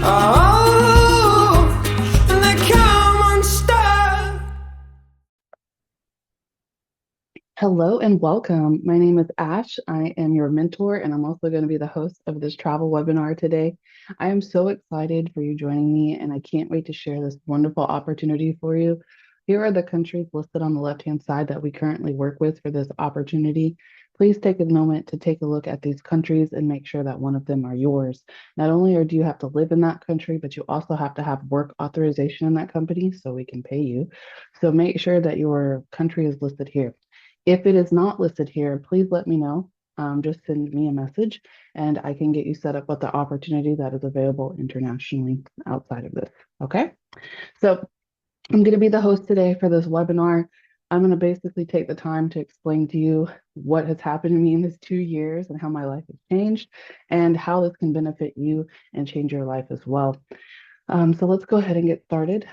Oh, and they come unstuck. Hello and welcome. My name is Ash. I am your mentor, and I'm also going to be the host of this travel webinar today. I am so excited for you joining me, and I can't wait to share this wonderful opportunity for you. Here are the countries listed on the left-hand side that we currently work with for this opportunity. Please take a moment to take a look at these countries and make sure that one of them are yours. Not only do you have to live in that country, but you also have to have work authorization in that company so we can pay you. So make sure that your country is listed here. If it is not listed here, please let me know. Just send me a message and I can get you set up with the opportunity that is available internationally outside of this. Okay. So I'm going to be the host today for this webinar. I'm going to basically take the time to explain to you what has happened to me in this 2 years and how my life has changed and how this can benefit you and change your life as well. So let's go ahead and get started.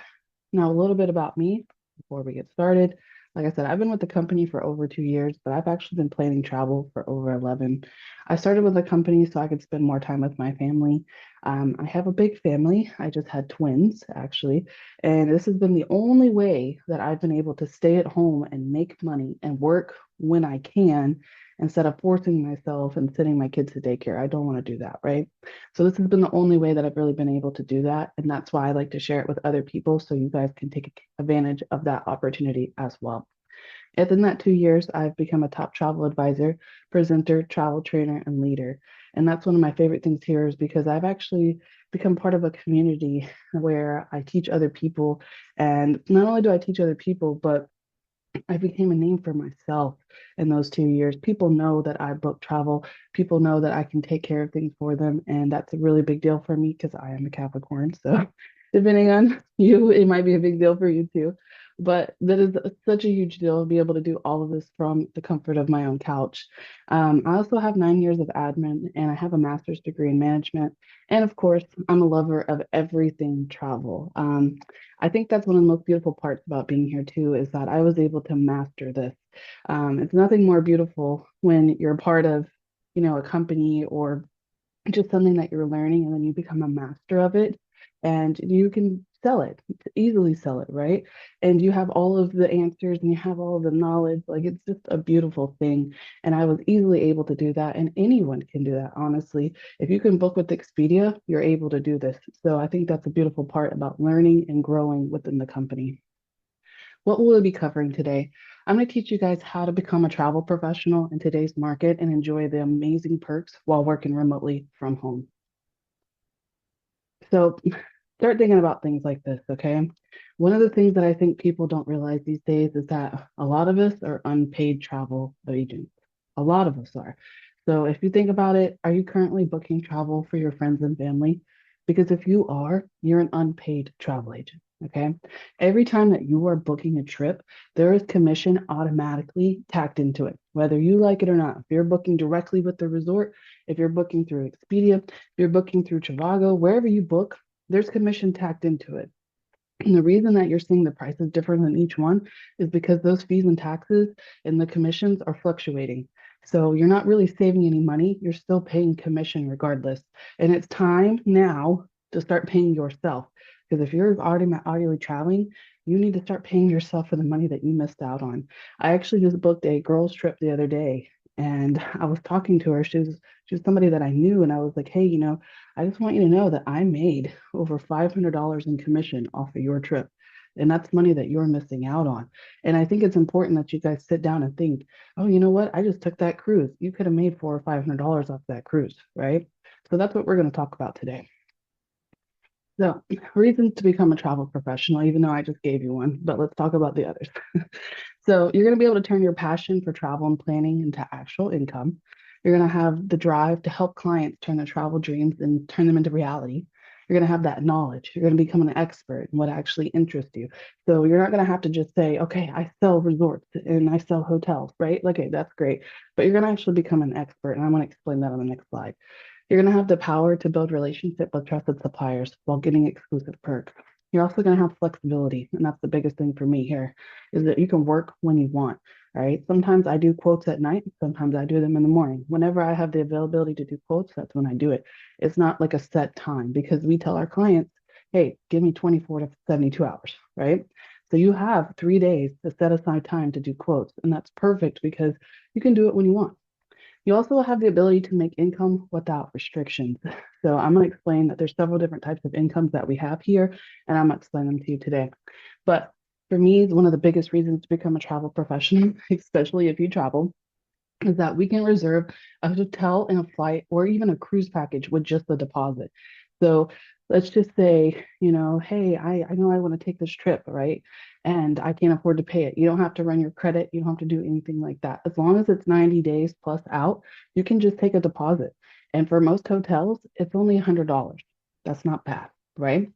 Now, a little bit about me before we get started. Like I said, I've been with the company for over 2 years, but I've actually been planning travel for over 11. I started with the company so I could spend more time with my family. I have a big family. I just had twins, actually. And this has been the only way that I've been able to stay at home and make money and work when I can instead of forcing myself and sending my kids to daycare. I don't want to do that, right? So this has been the only way that I've really been able to do that. And that's why I like to share it with other people so you guys can take advantage of that opportunity as well. Within that 2 years, I've become a top travel advisor, presenter, travel trainer, and leader. And that's one of my favorite things here is because I've actually become part of a community where I teach other people. And not only do I teach other people, but I became a name for myself in those 2 years. People know that I book travel. People know that I can take care of things for them. And that's a really big deal for me because I am a Capricorn. So, depending on you, it might be a big deal for you too. But that is such a huge deal to be able to do all of this from the comfort of my own couch. I also have 9 years of admin and I have a master's degree in management. And of course, I'm a lover of everything travel. I think that's one of the most beautiful parts about being here too, is that I was able to master this. It's nothing more beautiful when you're part of, a company or just something that you're learning and then you become a master of it and you can sell it, easily sell it, right? And you have all of the answers and you have all of the knowledge. Like it's just a beautiful thing. And I was easily able to do that. And anyone can do that, honestly. If you can book with Expedia, you're able to do this. So I think that's a beautiful part about learning and growing within the company. What will we be covering today? I'm going to teach you guys how to become a travel professional in today's market and enjoy the amazing perks while working remotely from home. So start thinking about things like this, okay? One of the things that I think people don't realize these days is that a lot of us are unpaid travel agents. A lot of us are. So if you think about it, are you currently booking travel for your friends and family? Because if you are, you're an unpaid travel agent, okay? Every time that you are booking a trip, there is commission automatically tacked into it, whether you like it or not. If you're booking directly with the resort, if you're booking through Expedia, if you're booking through Trivago, wherever you book, there's commission tacked into it. And the reason that you're seeing the prices different than each one is because those fees and taxes and the commissions are fluctuating. So you're not really saving any money. You're still paying commission regardless. And it's time now to start paying yourself. Because if you're already traveling, you need to start paying yourself for the money that you missed out on. I actually just booked a girls' trip the other day and I was talking to her. She was somebody that I knew, and I was like, hey, I just want you to know that I made over $500 in commission off of your trip. And that's money that you're missing out on. And I think it's important that you guys sit down and think, oh, you know what? I just took that cruise. You could have made $400 or $500 off that cruise, right? So that's what we're going to talk about today. So, reasons to become a travel professional, even though I just gave you one, but let's talk about the others. So, you're going to be able to turn your passion for travel and planning into actual income. You're going to have the drive to help clients turn their travel dreams and turn them into reality. You're going to have that knowledge. You're going to become an expert in what actually interests you. So, you're not going to have to just say, okay, I sell resorts and I sell hotels, right? Okay, that's great. But you're going to actually become an expert. And I'm going to explain that on the next slide. You're going to have the power to build relationship with trusted suppliers while getting exclusive perks. You're also going to have flexibility, and that's the biggest thing for me here, is that you can work when you want. right? Sometimes I do quotes at night, sometimes I do them in the morning. Whenever I have the availability to do quotes, that's when I do it. It's not like a set time because we tell our clients, hey, give me 24 to 72 hours, right? So you have 3 days to set aside time to do quotes, and that's perfect because you can do it when you want. You also have the ability to make income without restrictions. So I'm going to explain that there's several different types of incomes that we have here, and I'm going to explain them to you today. But for me, one of the biggest reasons to become a travel professional, especially if you travel, is that we can reserve a hotel and a flight or even a cruise package with just the deposit. So let's just say, hey, I know I want to take this trip, right? And I can't afford to pay it. You don't have to run your credit. You don't have to do anything like that. As long as it's 90 days plus out, you can just take a deposit. And for most hotels, it's only $100. That's not bad, right?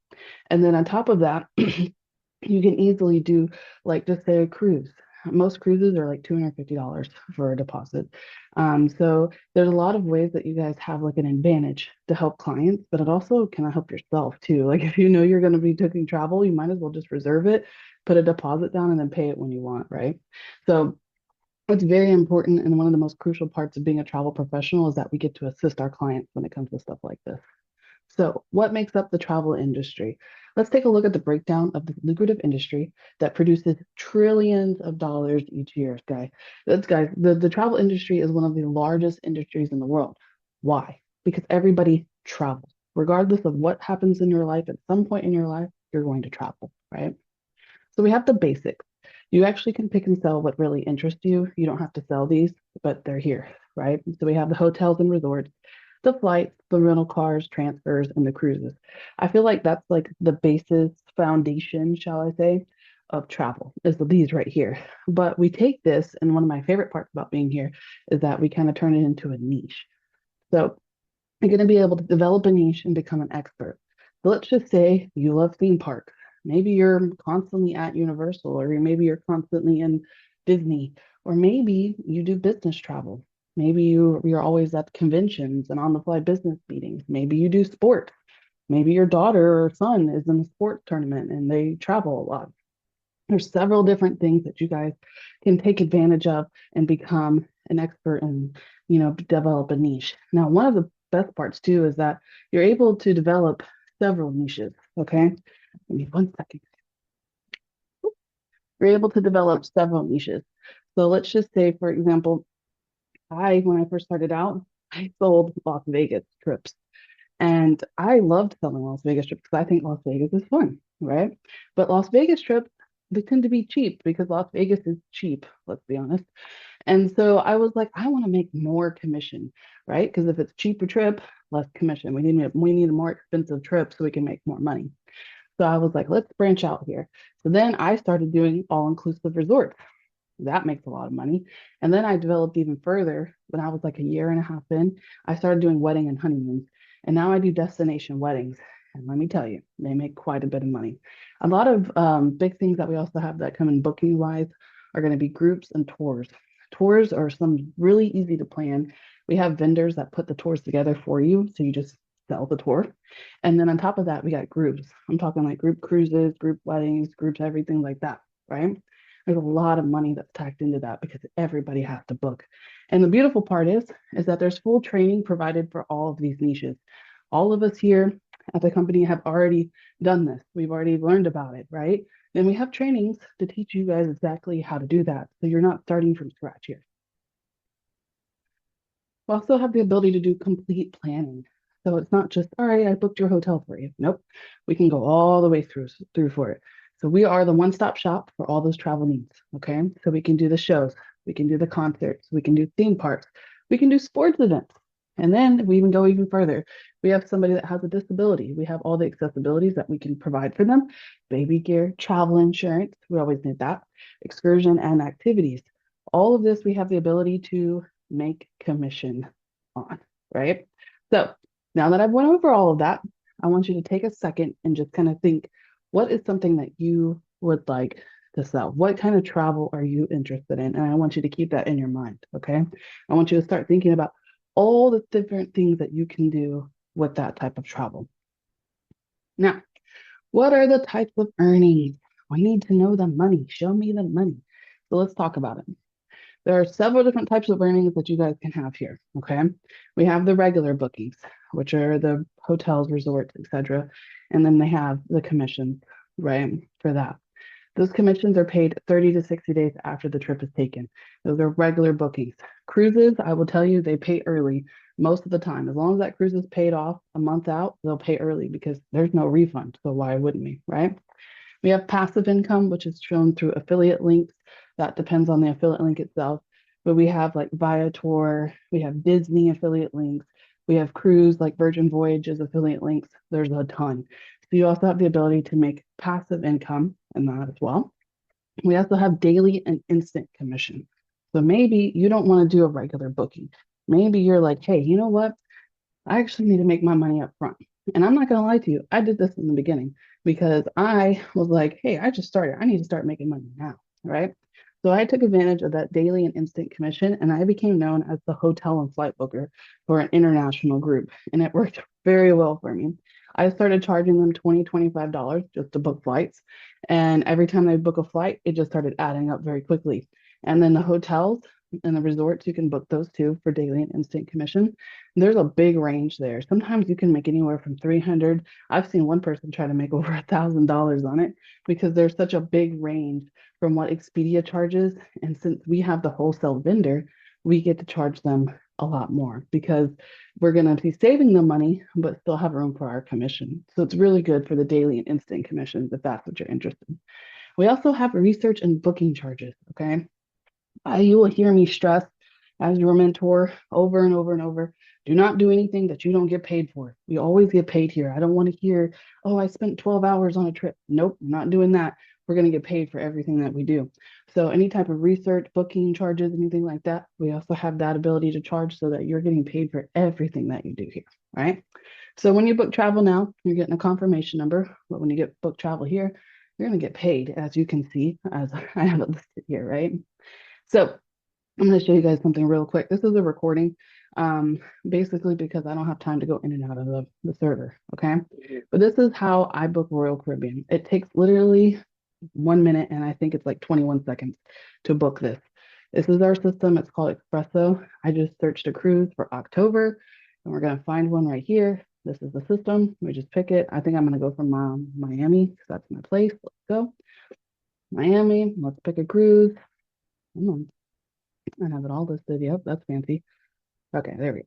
And then on top of that, you can easily do like just say a cruise. Most cruises are like $250 for a deposit. So there's a lot of ways that you guys have like an advantage to help clients, but it also can help yourself too. Like if you know you're going to be taking travel, you might as well just reserve it, put a deposit down, and then pay it when you want, right? So it's very important, and one of the most crucial parts of being a travel professional is that we get to assist our clients when it comes to stuff like this. So, what makes up the travel industry? Let's take a look at the breakdown of the lucrative industry that produces trillions of dollars each year, guys. The travel industry is one of the largest industries in the world. Why? Because everybody travels. Regardless of what happens in your life, at some point in your life, you're going to travel, right? So we have the basics. You actually can pick and sell what really interests you. You don't have to sell these, but they're here, right? So we have the hotels and resorts, the flights, the rental cars, transfers, and the cruises. I feel like that's like the basis foundation, shall I say, of travel is these right here. But we take this, and one of my favorite parts about being here is that we kind of turn it into a niche. So you're going to be able to develop a niche and become an expert. So let's just say you love theme parks. Maybe you're constantly at Universal, or maybe you're constantly in Disney, or maybe you do business travel. Maybe you're always at conventions and on the fly business meetings. Maybe you do sport. Maybe your daughter or son is in a sports tournament and they travel a lot. There's several different things that you guys can take advantage of and become an expert and, develop a niche. Now, one of the best parts too is that you're able to develop several niches. Okay. Give me 1 second. You're able to develop several niches. So let's just say, for example, when I first started out, I sold Las Vegas trips. And I loved selling Las Vegas trips because I think Las Vegas is fun, right? But Las Vegas trips, they tend to be cheap because Las Vegas is cheap, let's be honest. And so I was like, I want to make more commission, right? Because if it's a cheaper trip, less commission. We need a more expensive trip so we can make more money. So I was like, let's branch out here. So then I started doing all-inclusive resorts. That makes a lot of money. And then I developed even further when I was like a year and a half in. I started doing wedding and honeymoons. And now I do destination weddings. And let me tell you, they make quite a bit of money. A lot of big things that we also have that come in booking wise are going to be groups and tours. Tours are some really easy to plan. We have vendors that put the tours together for you. So you just sell the tour. And then on top of that, we got groups. I'm talking like group cruises, group weddings, groups, everything like that, right? There's a lot of money that's tacked into that because everybody has to book. And the beautiful part is that there's full training provided for all of these niches. All of us here at the company have already done this. We've already learned about it, right? Then we have trainings to teach you guys exactly how to do that. So you're not starting from scratch here. We also have the ability to do complete planning. So it's not just, all right, I booked your hotel for you. Nope. We can go all the way through for it. So we are the one-stop shop for all those travel needs. Okay. So we can do the shows, we can do the concerts, we can do theme parks, we can do sports events. And then we even go even further. We have somebody that has a disability. We have all the accessibilities that we can provide for them, baby gear, travel insurance. We always need that, excursion and activities. All of this we have the ability to make commission on, right? So now that I've went over all of that, I want you to take a second and just kind of think, what is something that you would like to sell? What kind of travel are you interested in? And I want you to keep that in your mind, okay? I want you to start thinking about all the different things that you can do with that type of travel. Now, what are the types of earnings? We need to know the money. Show me the money. So let's talk about it. There are several different types of earnings that you guys can have here. Okay. We have the regular bookings, which are the hotels, resorts, etc. And then they have the commissions, right? For that. Those commissions are paid 30 to 60 days after the trip is taken. Those are regular bookings. Cruises, I will tell you, they pay early most of the time. As long as that cruise is paid off a month out, they'll pay early because there's no refund. So why wouldn't we, right? We have passive income, which is shown through affiliate links. That depends on the affiliate link itself. But we have like Viator, we have Disney affiliate links, we have cruise like Virgin Voyages affiliate links. There's a ton. So you also have the ability to make passive income in that as well. We also have daily and instant commission. So maybe you don't want to do a regular booking. Maybe you're like, hey, you know what? I actually need to make my money up front. And I'm not going to lie to you, I did this in the beginning because I was like, hey, I just started. I need to start making money now, right? So I took advantage of that daily and instant commission and I became known as the hotel and flight booker for an international group. And it worked very well for me. I started charging them $25 just to book flights. And every time they book a flight, it just started adding up very quickly. And then the hotels and the resorts, you can book those too for daily and instant commission. There's a big range there. Sometimes you can make anywhere from 300. I've seen one person try to make over $1,000 on it because there's such a big range from what Expedia charges. And since we have the wholesale vendor, we get to charge them a lot more because we're going to be saving them money, but still have room for our commission. So it's really good for the daily and instant commissions if that's what you're interested in. We also have research and booking charges. Okay. You will hear me stress as your mentor over and over and over. Do not do anything that you don't get paid for. We always get paid here. I don't want to hear, oh, I spent 12 hours on a trip. Nope, I'm not doing that. We're going to get paid for everything that we do. So, any type of research, booking charges, anything like that, we also have that ability to charge so that you're getting paid for everything that you do here, right? So, when you book travel now, you're getting a confirmation number. But when you get book travel here, you're going to get paid, as you can see, as I have it listed here, right? So, I'm going to show you guys something real quick. This is a recording, basically because I don't have time to go in and out of the server, okay? But this is how I book Royal Caribbean. It takes literally 1 minute, and I think it's like 21 seconds to book this. This is our system. It's called Expresso. I just searched a cruise for October, and we're going to find one right here. This is the system. We just pick it. I think I'm going to go from Miami because that's my place. Let's go. Miami. Let's pick a cruise. Come on. I have it all listed. Yep, that's fancy. Okay, there we go.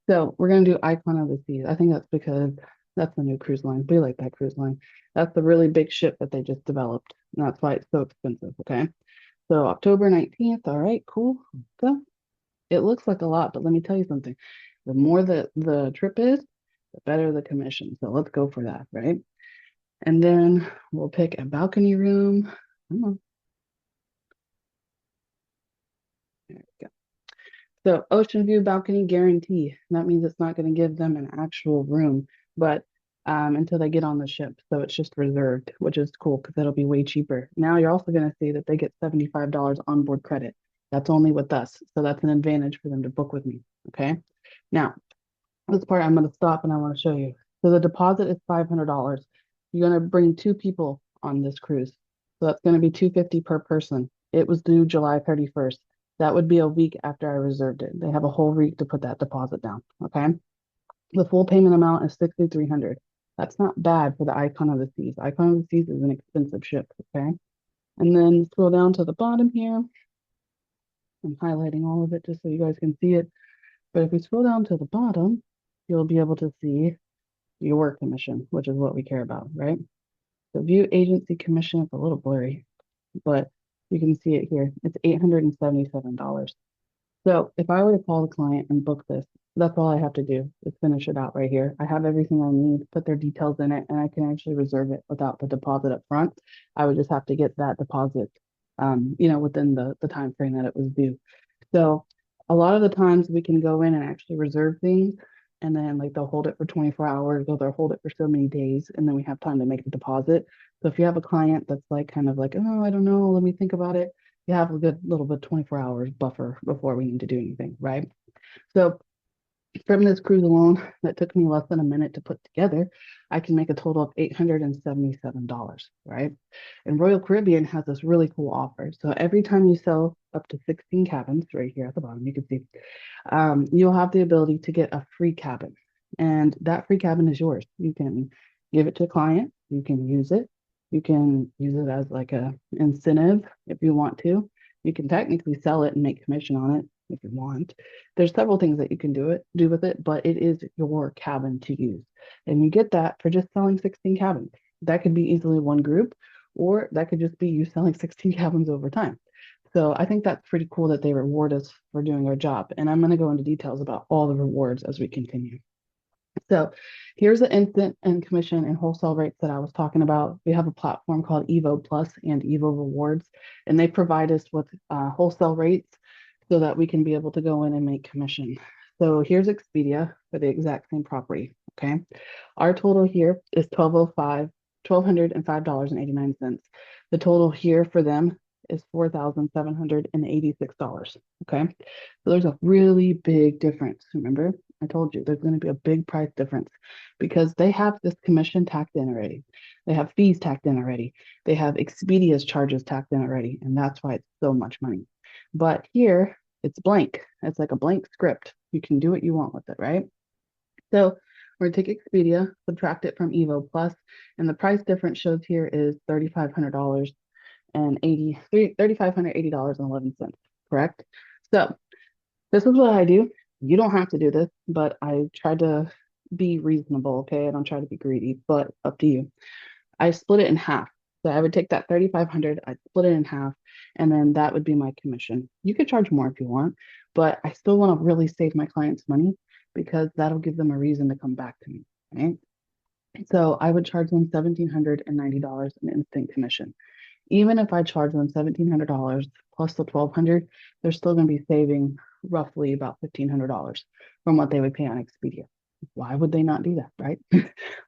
So we're gonna do Icon of the Seas. I think that's because that's the new cruise line. We like that cruise line. That's the really big ship that they just developed. And that's why it's so expensive. Okay. So October 19th. All right, cool. So it looks like a lot, but let me tell you something. The more the trip is, the better the commission. So let's go for that, right? And then we'll pick a balcony room. Come on. There we go. So ocean view balcony guarantee. That means it's not going to give them an actual room, but until they get on the ship. So it's just reserved, which is cool because it'll be way cheaper. Now you're also going to see that they get $75 onboard credit. That's only with us. So that's an advantage for them to book with me. Okay. Now, this part I'm going to stop and I want to show you. So the deposit is $500. You're going to bring two people on this cruise. So that's going to be $250 per person. It was due July 31st. That would be a week after I reserved it. They have a whole week to put that deposit down. Okay. The full payment amount is $6,300. That's not bad for the Icon of the Seas. Icon of the Seas is an expensive ship. Okay. And then scroll down to the bottom here. I'm highlighting all of it just so you guys can see it. But if we scroll down to the bottom, you'll be able to see your commission, which is what we care about, right? So view agency commission, it's a little blurry, but you can see it here. It's $877. So if I were to call the client and book this, that's all I have to do is finish it out right here. I have everything I need, put their details in it, and I can actually reserve it without the deposit up front. I would just have to get that deposit, within the time frame that it was due. So a lot of the times we can go in and actually reserve things, and then like they'll hold it for 24 hours, or they'll hold it for so many days, and then we have time to make the deposit. So if you have a client that's like kind of like, oh, I don't know, let me think about it, you have a good little bit 24 hours buffer before we need to do anything, right? So from this cruise alone, that took me less than a minute to put together, I can make a total of $877, right? And Royal Caribbean has this really cool offer. So every time you sell up to 16 cabins right here at the bottom. You can see you'll have the ability to get a free cabin, and that free cabin is yours. You can give it to a client, you can use it, you can use it as like a incentive if you want to. You can technically sell it and make commission on it if you want. There's several things that you can do with it, but it is your cabin to use. And you get that for just selling 16 cabins. That could be easily one group, or that could just be you selling 16 cabins over time. So I think that's pretty cool that they reward us for doing our job. And I'm going to go into details about all the rewards as we continue. So here's the instant and commission and wholesale rates that I was talking about. We have a platform called Evo Plus and Evo Rewards, and they provide us with wholesale rates so that we can be able to go in and make commission. So here's Expedia for the exact same property. Okay. Our total here is $1,205.89. The total here for them is $4,786. Okay. So there's a really big difference. Remember, I told you there's going to be a big price difference because they have this commission tacked in already. They have fees tacked in already. They have Expedia's charges tacked in already. And that's why it's so much money. But here it's blank. It's like a blank script. You can do what you want with it, right? So we're going to take Expedia, subtract it from Evo Plus, and the price difference shows here is $3,500 and $3,580.11, correct? So this is what I do. You don't have to do this, but I try to be reasonable, okay? I don't try to be greedy, but up to you. I split it in half. So I would take that 3,500, I'd split it in half, and then that would be my commission. You could charge more if you want, but I still want to really save my clients money because that'll give them a reason to come back to me, right? So I would charge them $1,790 in instant commission. Even if I charge them $1,700 plus the $1,200, they're still going to be saving roughly about $1,500 from what they would pay on Expedia. Why would they not do that, right?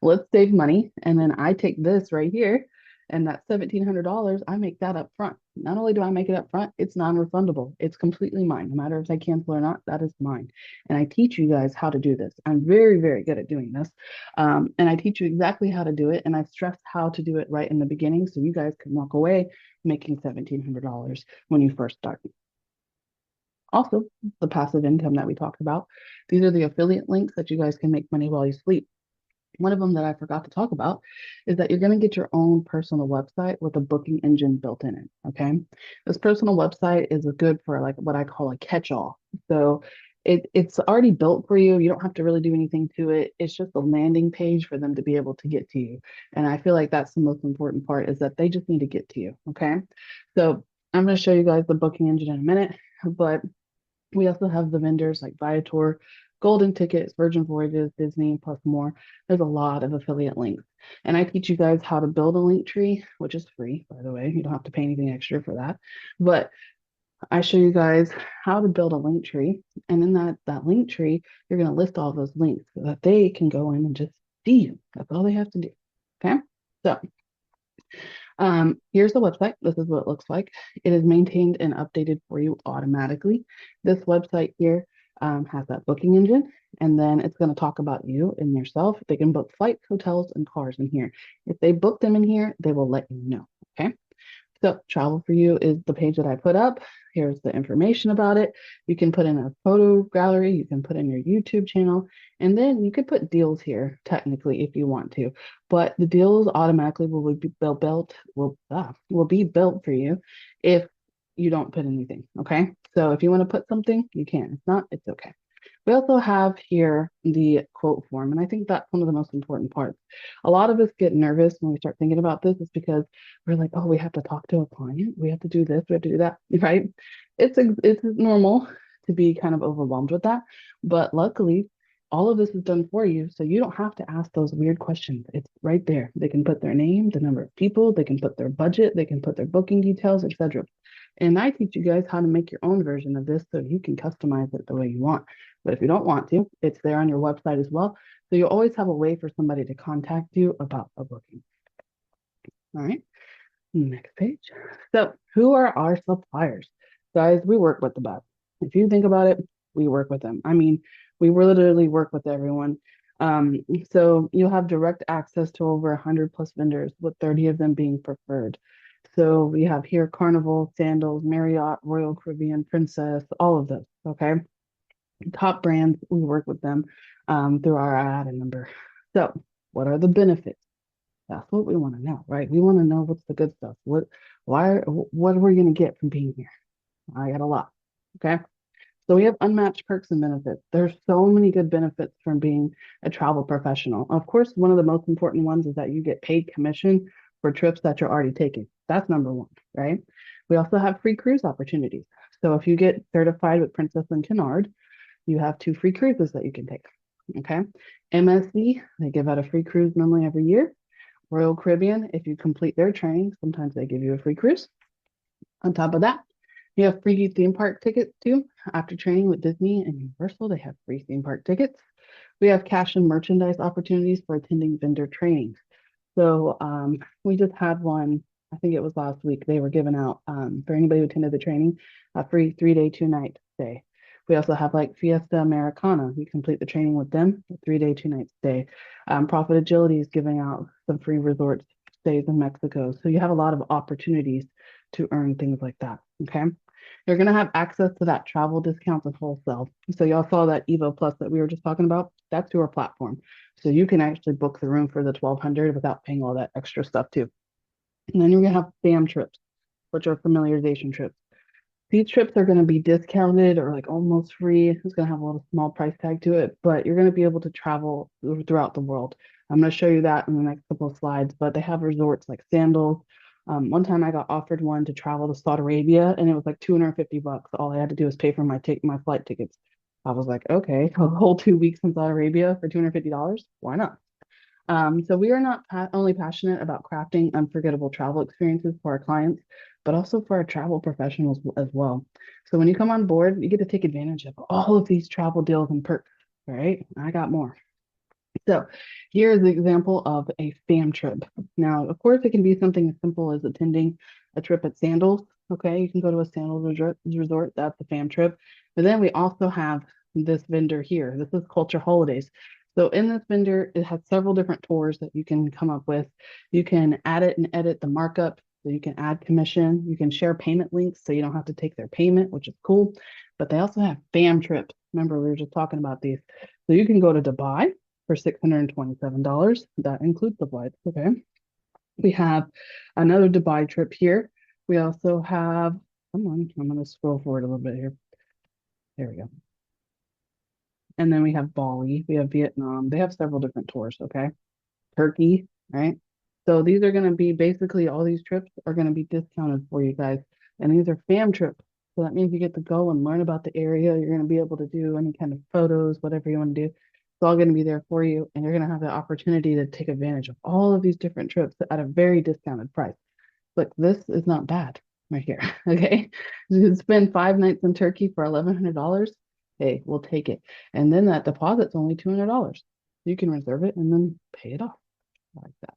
Let's save money. And then I take this right here, and that $1,700, I make that up front. Not only do I make it up front, it's non-refundable. It's completely mine. No matter if I cancel or not, that is mine. And I teach you guys how to do this. I'm very, very good at doing this. And I teach you exactly how to do it. And I stress how to do it right in the beginning so you guys can walk away making $1,700 when you first start. Also, the passive income that we talked about. These are the affiliate links that you guys can make money while you sleep. One of them that I forgot to talk about is that you're going to get your own personal website with a booking engine built in it. Okay. This personal website is good for like what I call a catch-all. So it's already built for you. You don't have to really do anything to it. It's just a landing page for them to be able to get to you. And I feel like that's the most important part is that they just need to get to you. Okay. So I'm going to show you guys the booking engine in a minute, but we also have the vendors like Viator, Golden Tickets, Virgin Voyages, Disney, plus more. There's a lot of affiliate links. And I teach you guys how to build a link tree, which is free, by the way. You don't have to pay anything extra for that. But I show you guys how to build a link tree. And in that link tree, you're going to list all those links so that they can go in and just see you. That's all they have to do. Okay. So here's the website. This is what it looks like. It is maintained and updated for you automatically. This website here has that booking engine, and then it's going to talk about you and yourself. They can book flights, hotels, and cars in here. If they book them in here, they will let you know. Okay. So Travel for You is the page that I put up. Here's the information about it. You can put in a photo gallery. You can put in your YouTube channel. And then you could put deals here, technically, if you want to. But the deals automatically will be built for you if you don't put anything, okay? So if you want to put something, you can. If not, it's okay. We also have here the quote form, and I think that's one of the most important parts. A lot of us get nervous when we start thinking about this is because we're like, oh, we have to talk to a client, we have to do this, we have to do that, right? It's normal to be kind of overwhelmed with that, but luckily, all of this is done for you, so you don't have to ask those weird questions. It's right there. They can put their name, the number of people, they can put their budget, they can put their booking details, etc. And I teach you guys how to make your own version of this so you can customize it the way you want. But if you don't want to, it's there on your website as well. So you always have a way for somebody to contact you about a booking. All right, next page. So who are our suppliers? Guys, we work with the best. If you think about it, we work with them. I mean, we literally work with everyone. So you'll have direct access to over 100 plus vendors, with 30 of them being preferred. So we have here Carnival, Sandals, Marriott, Royal Caribbean, Princess, all of those. Okay. Top brands, we work with them through our ad and number. So, what are the benefits? That's what we want to know, right? We want to know what's the good stuff. What are we going to get from being here? I got a lot. Okay. So we have unmatched perks and benefits. There's so many good benefits from being a travel professional. Of course, one of the most important ones is that you get paid commission for trips that you're already taking. That's number one, right? We also have free cruise opportunities. So if you get certified with Princess and Cunard, you have 2 free cruises that you can take. Okay. MSC, they give out a free cruise normally every year. Royal Caribbean, if you complete their training, sometimes they give you a free cruise. On top of that, you have free theme park tickets too. After training with Disney and Universal, they have free theme park tickets. We have cash and merchandise opportunities for attending vendor trainings. So we just had one, I think it was last week. They were giving out for anybody who attended the training a free 3-day, 2-night stay. We also have like Fiesta Americana. You complete the training with them, a 3-day, 2-night stay. Profit Agility is giving out some free resort stays in Mexico. So you have a lot of opportunities to earn things like that. Okay. You're going to have access to that travel discounts and wholesale. So y'all saw that Evo Plus that we were just talking about. That's through our platform. So you can actually book the room for the 1,200 without paying all that extra stuff too. And then you're gonna have FAM trips, which are familiarization trips. These trips are going to be discounted or like almost free. It's going to have a little small price tag to it, but you're going to be able to travel throughout the world. I'm going to show you that in the next couple of slides, but they have resorts like Sandals. One time I got offered one to travel to Saudi Arabia and it was like 250 bucks. All I had to do was pay for my flight tickets. I was like, okay, a whole 2 weeks in Saudi Arabia for $250. Why not? So we are not only passionate about crafting unforgettable travel experiences for our clients, but also for our travel professionals as well. So when you come on board, you get to take advantage of all of these travel deals and perks, right? I got more. So here's the example of a FAM trip. Now, of course, it can be something as simple as attending a trip at Sandals. Okay, you can go to a Sandals resort. That's the FAM trip. But then we also have this vendor here. This is Culture Holidays. So in this vendor, it has several different tours that you can come up with. You can add it and edit the markup. So you can add commission. You can share payment links so you don't have to take their payment, which is cool. But they also have FAM trips. Remember, we were just talking about these. So you can go to Dubai for $627. That includes the flights. Okay. We have another Dubai trip here. We also have, come on, I'm going to scroll forward a little bit here. There we go. And then we have Bali, we have Vietnam. They have several different tours. Okay. Turkey, right? So these are going to be basically all these trips are going to be discounted for you guys. And these are FAM trips. So that means you get to go and learn about the area. You're going to be able to do any kind of photos, whatever you want to do. It's all going to be there for you. And you're going to have the opportunity to take advantage of all of these different trips at a very discounted price. Look, this is not bad right here. Okay. You can spend 5 nights in Turkey for $1,100. Hey, we'll take it. And then that deposit's only $200. You can reserve it and then pay it off like that.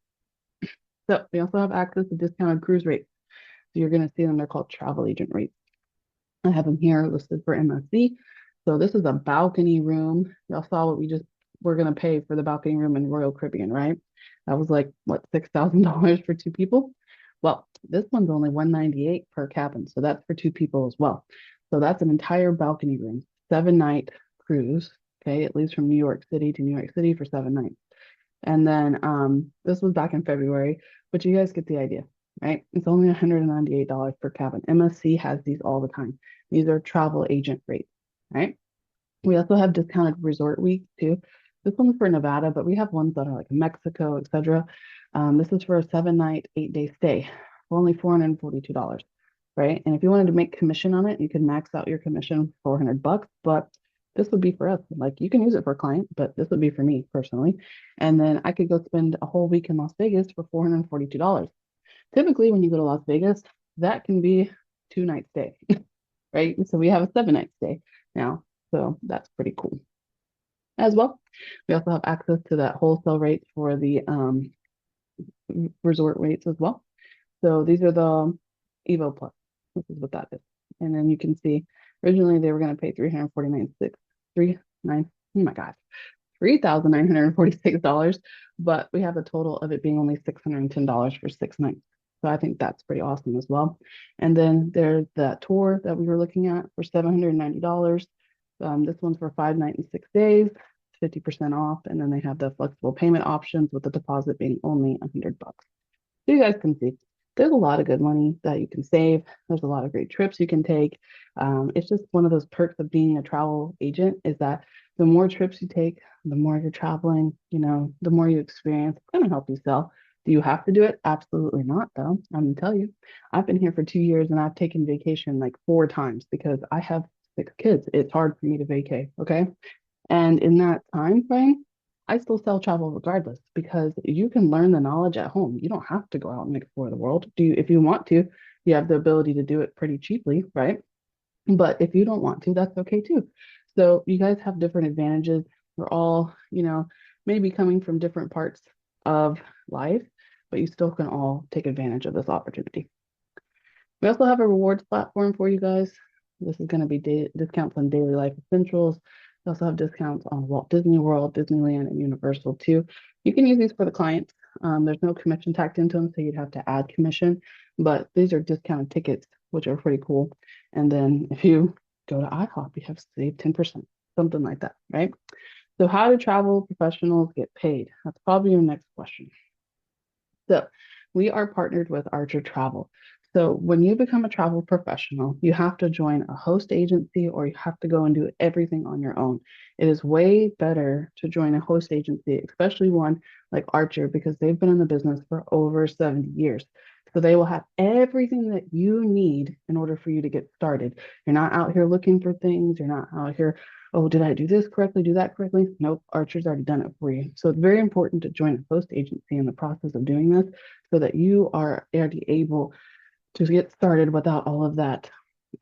So we also have access to discounted cruise rates. So you're going to see them. They're called travel agent rates. I have them here listed for MSC. So this is a balcony room. Y'all saw what we just were going to pay for the balcony room in Royal Caribbean, right? That was like, what, $6,000 for 2 people? Well, this one's only $198 per cabin. So that's for 2 people as well. So that's an entire balcony room, 7-night cruise. Okay. It leaves from New York City to New York City for 7 nights. And then this was back in February, but you guys get the idea, right? It's only $198 per cabin. MSC has these all the time. These are travel agent rates, right? We also have discounted resort weeks too. This one's for Nevada, but we have ones that are like Mexico, etc. This is for a 7-night, 8-day stay for only $442, right? And if you wanted to make commission on it, you could max out your commission $400, but this would be for us. Like you can use it for a client, but this would be for me personally. And then I could go spend a whole week in Las Vegas for $442. Typically, when you go to Las Vegas, that can be 2 night stay, right? So we have a 7-night stay now. So that's pretty cool as well. We also have access to that wholesale rates for the resort rates as well. So these are the Evo Plus. This is what that is. And then you can see originally they were going to pay $3,946, but we have a total of it being only $610 for 6 nights. So I think that's pretty awesome as well. And then there's that tour that we were looking at for $790. This one's for 5 nights and 6 days, 50% off. And then they have the flexible payment options with the deposit being only $100. So you guys can see there's a lot of good money that you can save. There's a lot of great trips you can take. It's just one of those perks of being a travel agent is that the more trips you take, the more you're traveling, the more you experience. It's going to help you sell. Do you have to do it? Absolutely not, though. I'm going to tell you, I've been here for 2 years and I've taken vacation like 4 times because I have 6 kids. It's hard for me to vacate. Okay. And in that time frame, I still sell travel regardless because you can learn the knowledge at home. You don't have to go out and explore the world. If you want to, you have the ability to do it pretty cheaply, right? But if you don't want to, that's okay too. So you guys have different advantages. We're all, maybe coming from different parts of life, but you still can all take advantage of this opportunity. We also have a rewards platform for you guys. This is going to be discounts on daily life essentials. We also have discounts on Walt Disney World, Disneyland, and Universal too. You can use these for the clients. There's no commission tacked into them, so you'd have to add commission, but these are discounted tickets, which are pretty cool. And then if you go to IHOP, you have saved 10%, something like that, right? So how do travel professionals get paid? That's probably your next question. So we are partnered with Archer Travel. So when you become a travel professional, you have to join a host agency or you have to go and do everything on your own. It is way better to join a host agency, especially one like Archer, because they've been in the business for over 70 years. So they will have everything that you need in order for you to get started. You're not out here looking for things. You're not out here, oh, did I do this correctly? Do that correctly? Nope, Archer's already done it for you. So it's very important to join a host agency in the process of doing this so that you are already able to get started without all of that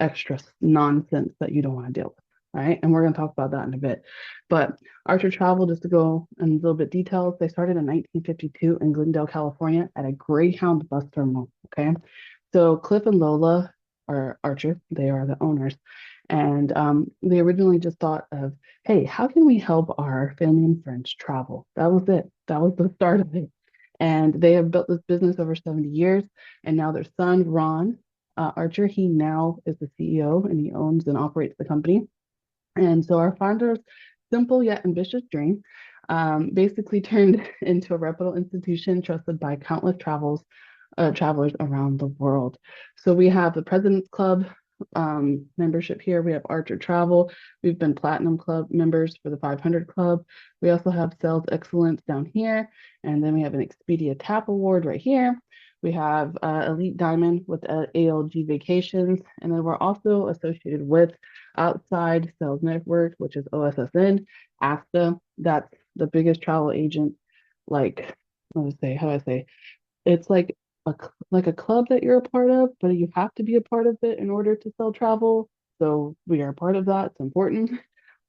extra nonsense that you don't want to deal with. All right. And we're going to talk about that in a bit. But Archer Travel, just to go in a little bit details, they started in 1952 in Glendale, California at a Greyhound bus terminal. Okay. So Cliff and Lola are Archer, they are the owners. And they originally just thought of, hey, how can we help our family and friends travel? That was it. That was the start of it. And they have built this business over 70 years. And now their son, Ron Archer, he now is the CEO and he owns and operates the company. And so our founder's simple yet ambitious dream basically turned into a reputable institution trusted by countless travelers around the world. So we have the President's Club membership here. We have Archer Travel. We've been Platinum Club members for the 500 Club. We also have Sales Excellence down here. And then we have an Expedia TAP Award right here. We have Elite Diamond with ALG Vacations. And then we're also associated with Outside Sales Network, which is OSSN, ASTA. That's the biggest travel agent, like, how do I say? It's like a club that you're a part of, but you have to be a part of it in order to sell travel. So we are a part of that. It's important.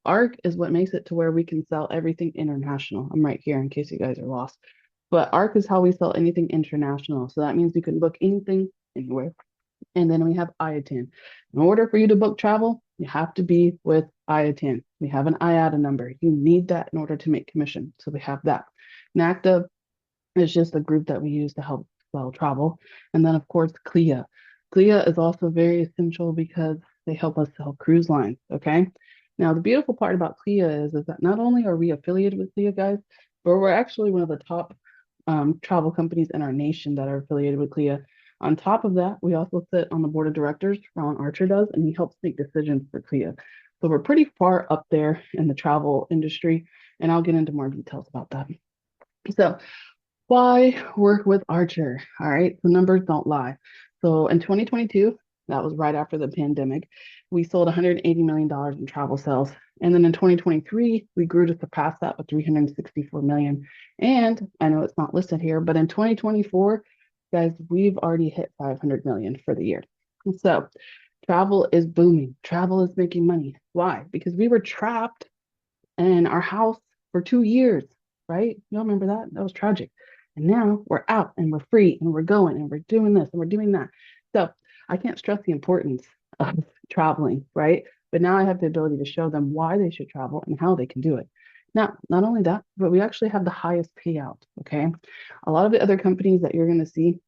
ARC is what makes it to where we can sell everything international. I'm right here in case you guys are lost. But ARC is how we sell anything international. So that means you can book anything anywhere. And then we have IATAN. In order for you to book travel, you have to be with IATAN. We have an IATA number. You need that in order to make commission. So we have that. NACTA is just a group that we use to help sell travel. And then, of course, CLIA. CLIA is also very essential because they help us sell cruise lines. Okay. Now, the beautiful part about CLIA is that not only are we affiliated with CLIA, guys, but we're actually one of the top travel companies in our nation that are affiliated with CLIA. On top of that, we also sit on the board of directors. Ron Archer does, and he helps make decisions for CLIA. So we're pretty far up there in the travel industry, and I'll get into more details about that. So why work with Archer? All right, the numbers don't lie. So in 2022, that was right after the pandemic, we sold $180 million in travel sales. And then in 2023, we grew to surpass that with $364 million. And I know it's not listed here, but in 2024, guys, we've already hit $500 million for the year. So travel is booming. Travel is making money. Why? Because we were trapped in our house for 2 years, right? Y'all remember that? That was tragic. And now we're out and we're free and we're going and we're doing this and we're doing that. So I can't stress the importance of traveling, right? But now I have the ability to show them why they should travel and how they can do it. Now, not only that, but we actually have the highest payout, okay? A lot of the other companies that you're going to see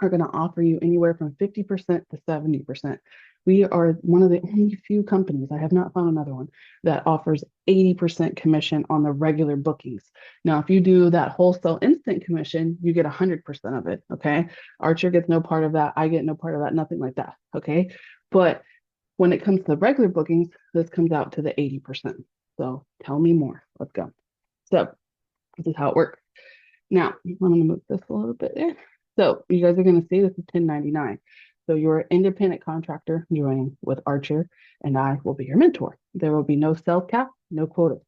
are going to offer you anywhere from 50% to 70%. We are one of the only few companies, I have not found another one, that offers 80% commission on the regular bookings. Now, if you do that wholesale instant commission, you get 100% of it. Okay. Archer gets no part of that. I get no part of that. Nothing like that. Okay. But when it comes to the regular bookings, this comes out to the 80%. So tell me more. Let's go. So this is how it works. Now, I'm going to move this a little bit there. So you guys are going to see this is 1099. So you're an independent contractor joining with Archer, and I will be your mentor. There will be no sales cap, no quotas.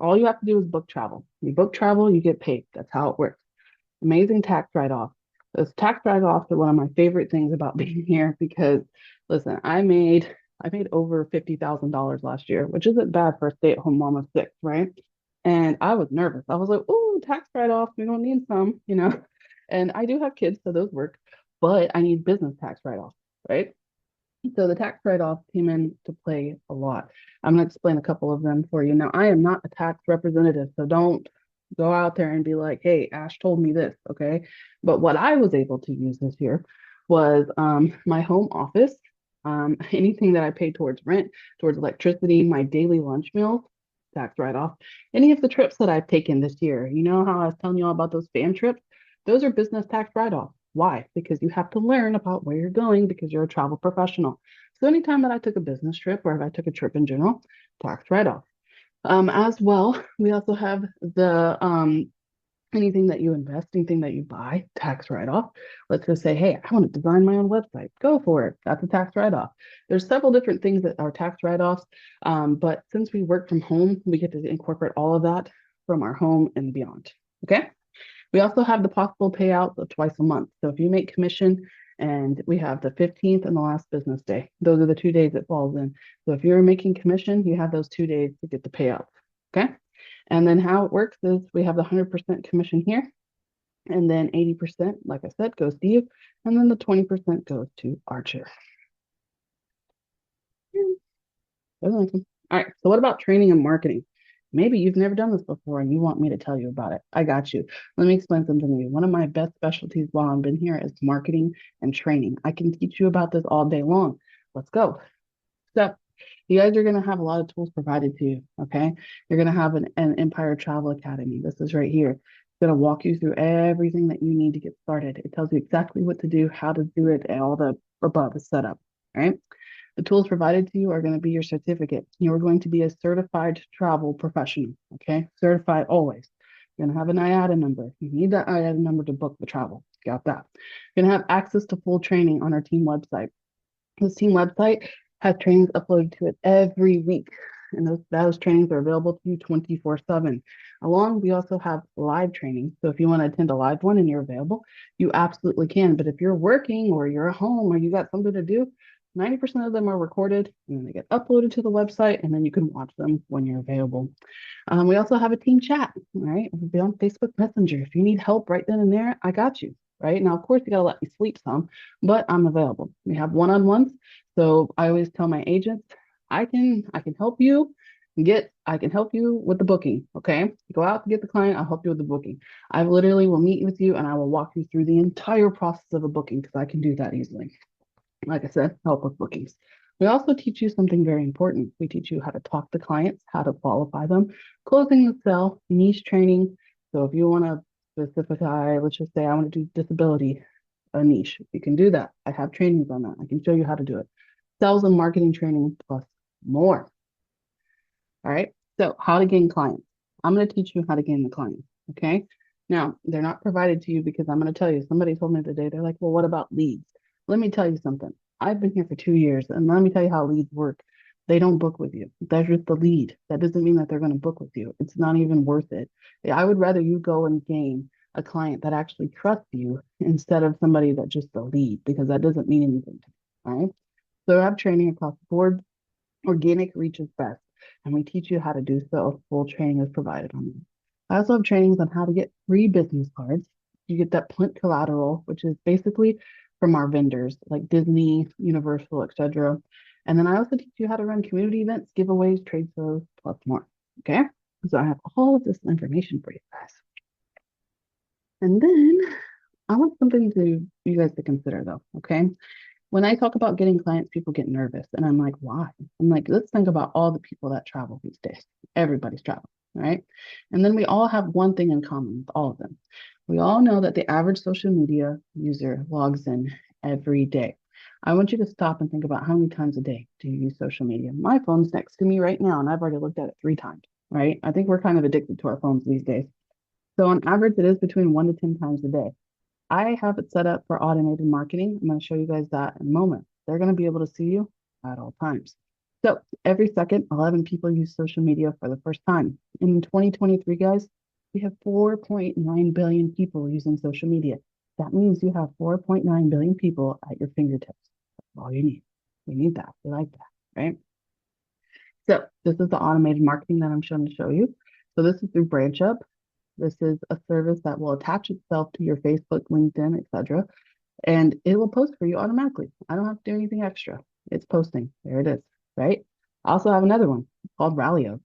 All you have to do is book travel. You book travel, you get paid. That's how it works. Amazing tax write-off. Those tax write-offs are one of my favorite things about being here because, listen, I made over $50,000 last year, which isn't bad for a stay-at-home mom of six, right? And I was nervous. I was like, "Oh, tax write-offs, we're gonna need some, you know." And I do have kids, so those work, but I need business tax write-offs, right? So the tax write-off came into play a lot. I'm going to explain a couple of them for you. Now, I am not a tax representative, so don't go out there and be like, hey, Ash told me this, okay? But what I was able to use this year was my home office, anything that I paid towards rent, towards electricity, my daily lunch meal, tax write-off, any of the trips that I've taken this year. You know how I was telling you all about those fam trips? Those are business tax write-off. Why? Because you have to learn about where you're going because you're a travel professional. So anytime that I took a business trip or if I took a trip in general, tax write-off. As well, we also have the anything that you invest, anything that you buy, tax write-off. Let's just say, hey, I want to design my own website. Go for it. That's a tax write-off. There's several different things that are tax write-offs, but since we work from home, we get to incorporate all of that from our home and beyond. Okay. We also have the possible payouts of twice a month. So if you make commission and we have the 15th and the last business day, those are the 2 days it falls in. So if you're making commission, you have those 2 days to get the payout. Okay. And then how it works is we have the 100% commission here. And then 80%, like I said, goes to you. And then the 20% goes to Archer. All right. So what about training and marketing? Maybe you've never done this before and you want me to tell you about it. I got you. Let me explain something to you. One of my best specialties while I've been here is marketing and training. I can teach you about this all day long. Let's go. So you guys are going to have a lot of tools provided to you. Okay. You're going to have an Empire Travel Academy. This is right here. It's going to walk you through everything that you need to get started. It tells you exactly what to do, how to do it, and all the above is set up. All right. The tools provided to you are going to be your certificate. You're going to be a certified travel professional, okay? Certified always. You're going to have an IATA number. You need that IATA number to book the travel. Got that. You're going to have access to full training on our team website. This team website has trainings uploaded to it every week. And those trainings are available to you 24/7. We also have live training. So if you want to attend a live one and you're available, you absolutely can. But if you're working or you're at home or you got something to do, 90% of them are recorded and then they get uploaded to the website and then you can watch them when you're available. We also have a team chat, right? We'll be on Facebook Messenger. If you need help right then and there, I got you, right? Now, of course, you got to let me sleep some, but I'm available. We have one-on-ones. So I always tell my agents, I can help you I can help you with the booking. Okay. Go out to get the client. I'll help you with the booking. I literally will meet with you and I will walk you through the entire process of a booking because I can do that easily. Like I said, help with bookings. We also teach you something very important. We teach you how to talk to clients, how to qualify them, closing the sale, niche training. So if you want to specify, let's just say I want to do disability, a niche, you can do that. I have trainings on that. I can show you how to do it. Sales and marketing training plus more. All right. So how to gain clients. I'm going to teach you how to gain the clients. Okay. Now, they're not provided to you because I'm going to tell you, somebody told me today, they're like, well, what about leads? Let me tell you something. I've been here for 2 years, and let me tell you how leads work. They don't book with you. That's just the lead. That doesn't mean that they're going to book with you. It's not even worth it. I would rather you go and gain a client that actually trusts you instead of somebody that just a lead, because that doesn't mean anything to me. All right. So I have training across the board. Organic reach is best, and we teach you how to do so. Full training is provided on them. I also have trainings on how to get free business cards. You get that Plint collateral, which is basically from our vendors like Disney, Universal, etc. And then I also teach you how to run community events, giveaways, trade shows, plus more. Okay. So I have all of this information for you guys. And then I want something to you guys to consider though, okay? When I talk about getting clients, people get nervous. And I'm like, why? I'm like, let's think about all the people that travel these days. Everybody's traveling, right? And then we all have one thing in common with all of them. We all know that the average social media user logs in every day. I want you to stop and think about how many times a day do you use social media? My phone's next to me right now, and I've already looked at it 3 times, right? I think we're kind of addicted to our phones these days. So on average, it is between 1 to 10 times a day. I have it set up for automated marketing. I'm going to show you guys that in a moment. They're going to be able to see you at all times. So every second, 11 people use social media for the first time. In 2023, guys, we have 4.9 billion people using social media. That means you have 4.9 billion people at your fingertips. That's all you need. We need that. We like that, right? So this is the automated marketing that I'm showing to show you. So this is through BranchUp. This is a service that will attach itself to your Facebook, LinkedIn, etc., and it will post for you automatically. I don't have to do anything extra. It's posting. There it is, right? I also have another one called Rallyo.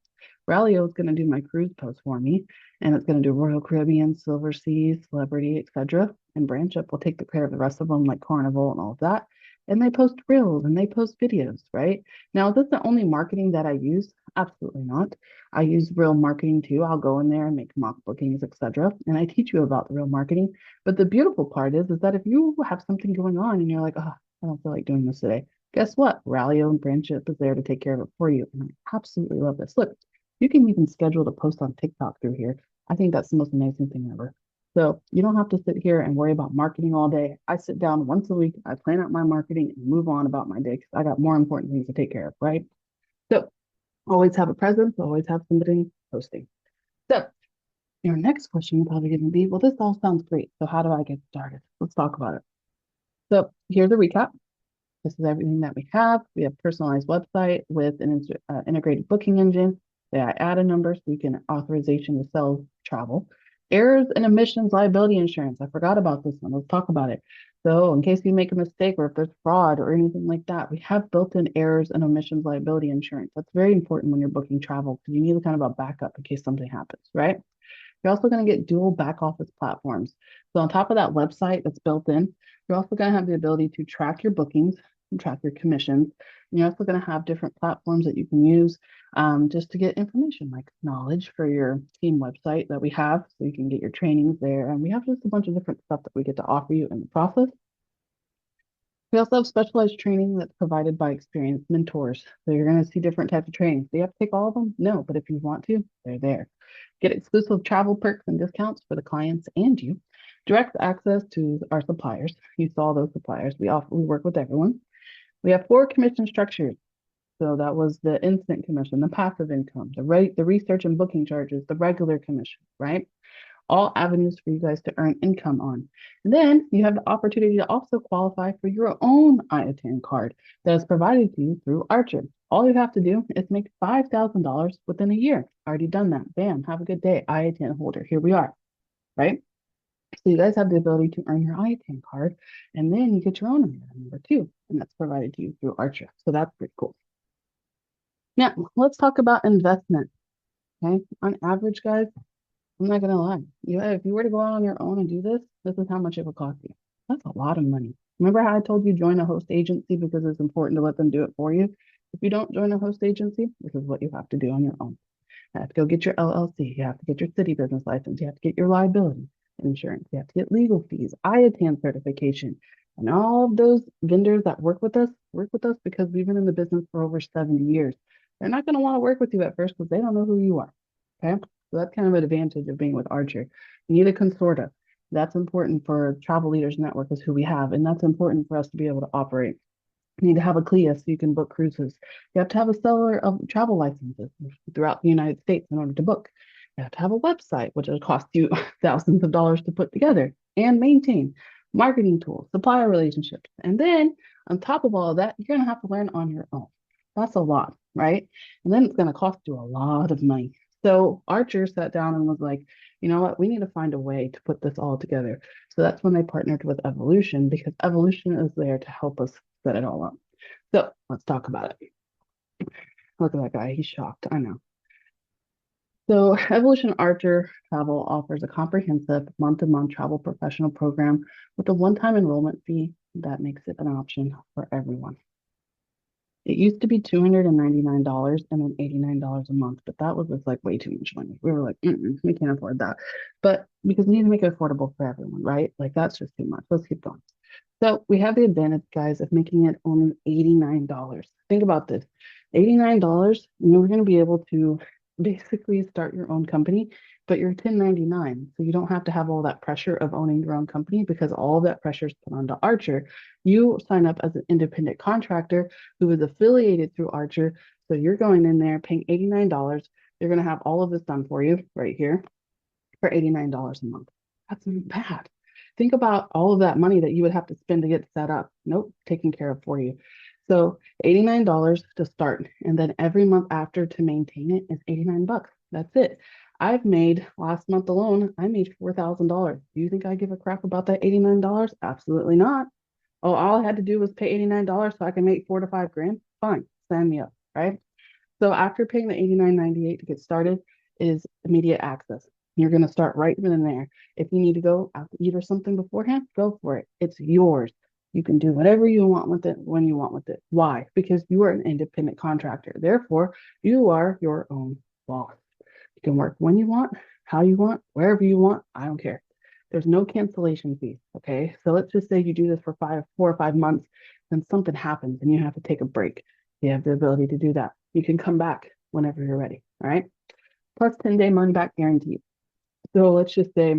Rallyo is going to do my cruise post for me, and it's going to do Royal Caribbean, Silver Seas, Celebrity, etc. And BranchUp will take the care of the rest of them, like Carnival and all of that. And they post reels and they post videos, right? Now, is this the only marketing that I use? Absolutely not. I use real marketing too. I'll go in there and make mock bookings, etc. And I teach you about the real marketing. But the beautiful part is that if you have something going on and you're like, oh, I don't feel like doing this today, guess what? Rallyo and BranchUp is there to take care of it for you. And I absolutely love this. Look, you can even schedule to post on TikTok through here. I think that's the most amazing thing ever. So you don't have to sit here and worry about marketing all day. I sit down once a week, I plan out my marketing and move on about my day because I got more important things to take care of, right? So always have a presence, always have somebody posting. So your next question is probably going to be, well, this all sounds great. So how do I get started? Let's talk about it. So here's a recap. This is everything that we have. We have personalized website with an integrated booking engine. The IATA number so you can authorization to sell travel. Errors and emissions liability insurance. I forgot about this one. Let's talk about it. So in case you make a mistake or if there's fraud or anything like that, we have built-in errors and omissions liability insurance. That's very important when you're booking travel because you need kind of a backup in case something happens, right? You're also going to get dual back office platforms. So on top of that website that's built in, you're also going to have the ability to track your bookings and track your commissions. And you're also going to have different platforms that you can use just to get information like knowledge for your team website that we have. So you can get your trainings there. And we have just a bunch of different stuff that we get to offer you in the process. We also have specialized training that's provided by experienced mentors. So you're going to see different types of trainings. Do you have to take all of them? No, but if you want to, they're there. Get exclusive travel perks and discounts for the clients and you. Direct access to our suppliers. You saw those suppliers. We work with everyone. We have 4 commission structures. So that was the instant commission, the passive income, the research and booking charges, the regular commission, right? All avenues for you guys to earn income on. And then you have the opportunity to also qualify for your own IATAN card that is provided to you through Archer. All you have to do is make $5,000 within a year. Already done that. Bam, have a good day. IATAN holder. Here we are, right? So you guys have the ability to earn your IATAN card, and then you get your own number too, and that's provided to you through Archer. So that's pretty cool. Now, let's talk about investment. Okay. On average, guys, I'm not gonna lie. If you were to go out on your own and do this, this is how much it would cost you. That's a lot of money. Remember how I told you join a host agency because it's important to let them do it for you? If you don't join a host agency, this is what you have to do on your own. You have to go get your LLC. You have to get your city business license. You have to get your liability insurance. You have to get legal fees, IATAN certification. And all of those vendors that work with us because we've been in the business for over 70 years. They're not going to want to work with you at first because they don't know who you are. Okay. So that's kind of an advantage of being with Archer. You need a consortia. That's important for Travel Leaders Network is who we have. And that's important for us to be able to operate. You need to have a CLIA so you can book cruises. You have to have a seller of travel licenses throughout the United States in order to book. You have to have a website, which will cost you thousands of dollars to put together and maintain, marketing tools, supplier relationships. And then on top of all of that, you're going to have to learn on your own. That's a lot, right? And then it's going to cost you a lot of money. So Archer sat down and was like, you know what, we need to find a way to put this all together. So that's when they partnered with Evolution because Evolution is there to help us set it all up. So let's talk about it. Look at that guy. He's shocked. I know. So, Evolution Archer Travel offers a comprehensive month-to-month travel professional program with a one-time enrollment fee that makes it an option for everyone. It used to be $299 and then $89 a month, but that was just like way too much money. We were like, we can't afford that. But because we need to make it affordable for everyone, right? Like that's just too much. Let's keep going. So we have the advantage, guys, of making it only $89. Think about this. $89, we're going to be able to basically start your own company, but you're 1099. So you don't have to have all that pressure of owning your own company because all of that pressure is put onto Archer. You sign up as an independent contractor who is affiliated through Archer. So you're going in there paying $89. They're going to have all of this done for you right here for $89 a month. That's not bad. Think about all of that money that you would have to spend to get set up. Nope, taken care of for you. So $89 to start, and then every month after to maintain it is 89 bucks. That's it. I've made last month alone, I made $4,000. Do you think I give a crap about that $89? Absolutely not. Oh, all I had to do was pay $89 so I can make 4 to 5 grand. Fine, sign me up, right? So after paying the $89.98 to get started is immediate access. You're going to start right then and there. If you need to go out to eat or something beforehand, go for it. It's yours. You can do whatever you want with it when you want with it. Why? Because you are an independent contractor. Therefore, you are your own boss. You can work when you want, how you want, wherever you want. I don't care. There's no cancellation fees. Okay. So let's just say you do this for 4 or 5 months, then something happens and you have to take a break. You have the ability to do that. You can come back whenever you're ready. All right. Plus 10-day money back guarantee. So let's just say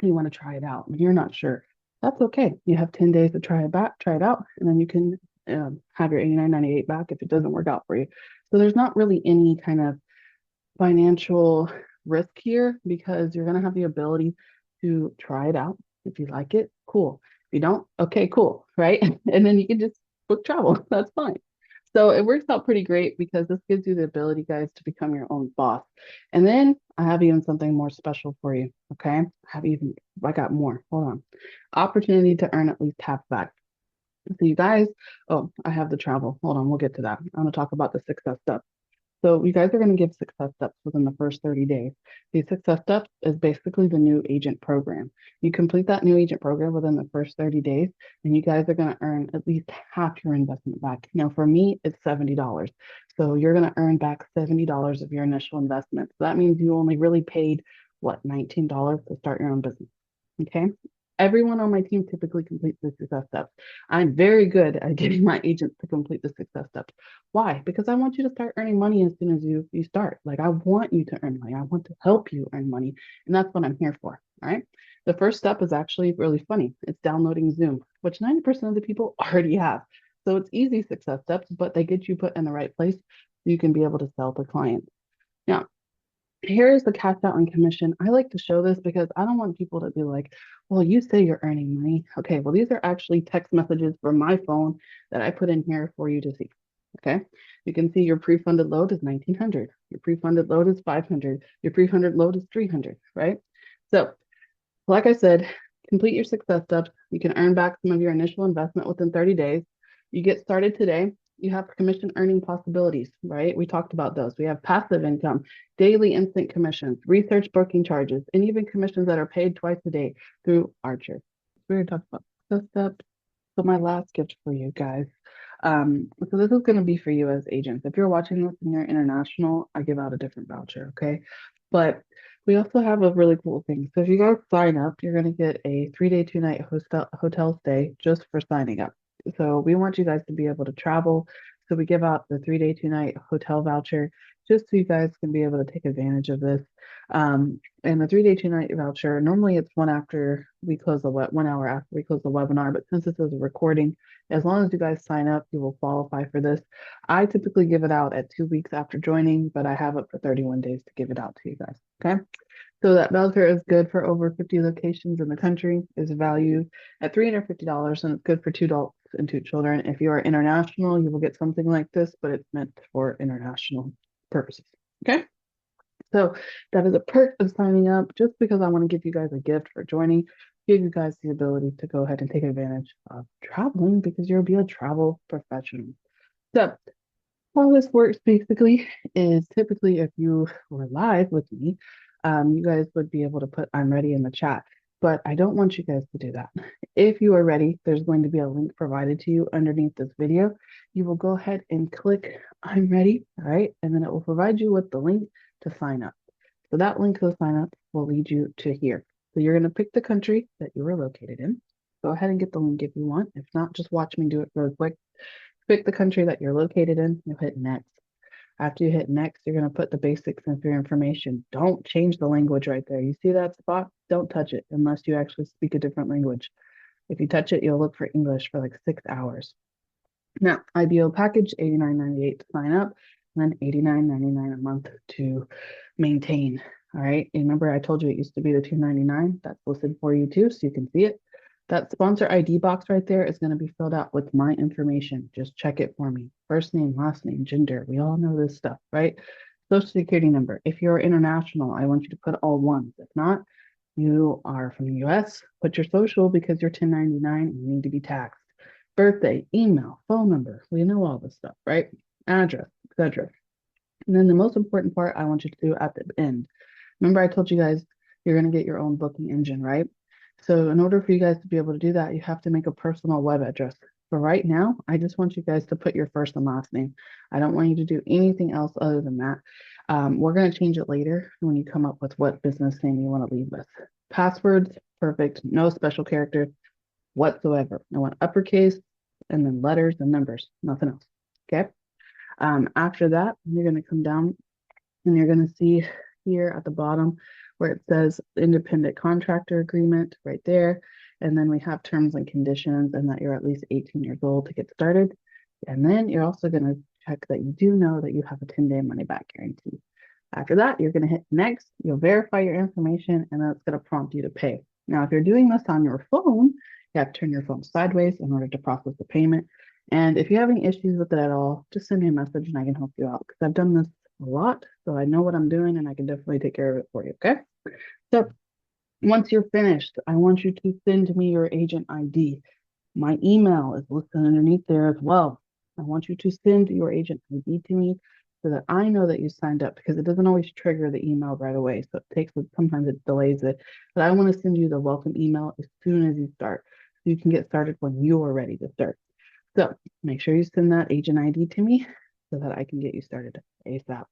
you want to try it out and you're not sure. That's okay. You have 10 days to try it out, and then you can have your 89.98 back if it doesn't work out for you. So there's not really any kind of financial risk here because you're going to have the ability to try it out. If you like it, cool. If you don't, okay, cool, right? And then you can just book travel. That's fine. So it works out pretty great because this gives you the ability, guys, to become your own boss. And then I have even something more special for you. Okay. I got more. Hold on. Opportunity to earn at least half back. So you guys, oh, I have the travel. Hold on, we'll get to that. I'm going to talk about the success stuff. So you guys are going to give success steps within the first 30 days. These success steps is basically the new agent program. You complete that new agent program within the first 30 days, and you guys are going to earn at least half your investment back. Now, for me, it's $70. So you're going to earn back $70 of your initial investment. So that means you only really paid, what, $19 to start your own business. Okay. Everyone on my team typically completes the success steps. I'm very good at getting my agents to complete the success steps. Why? Because I want you to start earning money as soon as you start. Like I want you to earn money. I want to help you earn money. And that's what I'm here for. All right. The first step is actually really funny. It's downloading Zoom, which 90% of the people already have. So it's easy success steps, but they get you put in the right place so you can be able to sell to clients. Now, here is the cash out on commission. I like to show this because I don't want people to be like, well, you say you're earning money. Okay, well, these are actually text messages from my phone that I put in here for you to see. Okay, you can see your pre-funded load is 1900. Your pre-funded load is 500. Your pre-funded load is 300, right? So, like I said, complete your success steps. You can earn back some of your initial investment within 30 days. You get started today. You have commission earning possibilities, right? We talked about those. We have passive income, daily instant commissions, research booking charges, and even commissions that are paid twice a day through Archer. We're going to talk about success steps. So my last gift for you guys. So this is going to be for you as agents. If you're watching this and you're international, I give out a different voucher, okay? But we also have a really cool thing. So if you guys sign up, you're going to get a 3-day, 2-night hotel stay just for signing up. So we want you guys to be able to travel. So we give out the 3-day, 2-night hotel voucher just so you guys can be able to take advantage of this. And the 3-day, 2-night voucher, normally it's 1 hour after we close the webinar, but since this is a recording, as long as you guys sign up, you will qualify for this. I typically give it out at 2 weeks after joining, but I have up for 31 days to give it out to you guys. Okay. So that voucher is good for over 50 locations in the country, is valued at $350, and it's good for 2 adults and 2 children. If you are international, you will get something like this, but it's meant for international purposes. Okay. So that is a perk of signing up just because I want to give you guys a gift for joining, give you guys the ability to go ahead and take advantage of traveling because you'll be a travel professional. So How this works basically is typically if you were live with me, you guys would be able to put I'm ready in the chat, but I don't want you guys to do that. If you are ready, there's going to be a link provided to you underneath this video. You will go ahead and click I'm ready, all right? And then it will provide you with the link to sign up. So that link to sign up will lead you to here. So you're going to pick the country that you are located in. Go ahead and get the link if you want. If not, just watch me do it real quick. Pick the country that you're located in. You'll hit next. After you hit next, you're going to put the basics of your information. Don't change the language right there. You see that spot? Don't touch it unless you actually speak a different language. If you touch it, you'll look for English for like 6 hours. Now, IBO package, $89.98 to sign up, and then $89.99 a month to maintain. All right. Remember, I told you it used to be the $299. That's listed for you too, so you can see it. That sponsor ID box right there is going to be filled out with my information. Just check it for me. First name, last name, gender. We all know this stuff, right? Social security number. If you're international, I want you to put all ones. If not, you are from the US, put your social because you're 1099 and you need to be taxed. Birthday, email, phone number. We know all this stuff, right? Address, etc. And then the most important part I want you to do at the end. Remember, I told you guys you're going to get your own booking engine, right? So in order for you guys to be able to do that, you have to make a personal web address. For right now, I just want you guys to put your first and last name. I don't want you to do anything else other than that. We're going to change it later when you come up with what business name you want to lead with. Passwords, perfect. No special characters whatsoever. I want uppercase and then letters and numbers, nothing else. Okay. After that, you're going to come down and you're going to see here at the bottom where it says independent contractor agreement right there. And then we have terms and conditions and that you're at least 18 years old to get started. And then you're also going to check that you do know that you have a 10-day money back guarantee. After that, you're going to hit next. You'll verify your information and then it's going to prompt you to pay. Now, if you're doing this on your phone, you have to turn your phone sideways in order to process the payment. And if you have any issues with it at all, just send me a message and I can help you out because I've done this a lot, so I know what I'm doing and I can definitely take care of it for you, okay? So once you're finished, I want you to send me your agent ID. My email is listed underneath there as well. I want you to send your agent ID to me so that I know that you signed up because it doesn't always trigger the email right away. So it takes, sometimes it delays it, but I want to send you the welcome email as soon as you start so you can get started when you are ready to start. So make sure you send that agent ID to me so that I can get you started ASAP.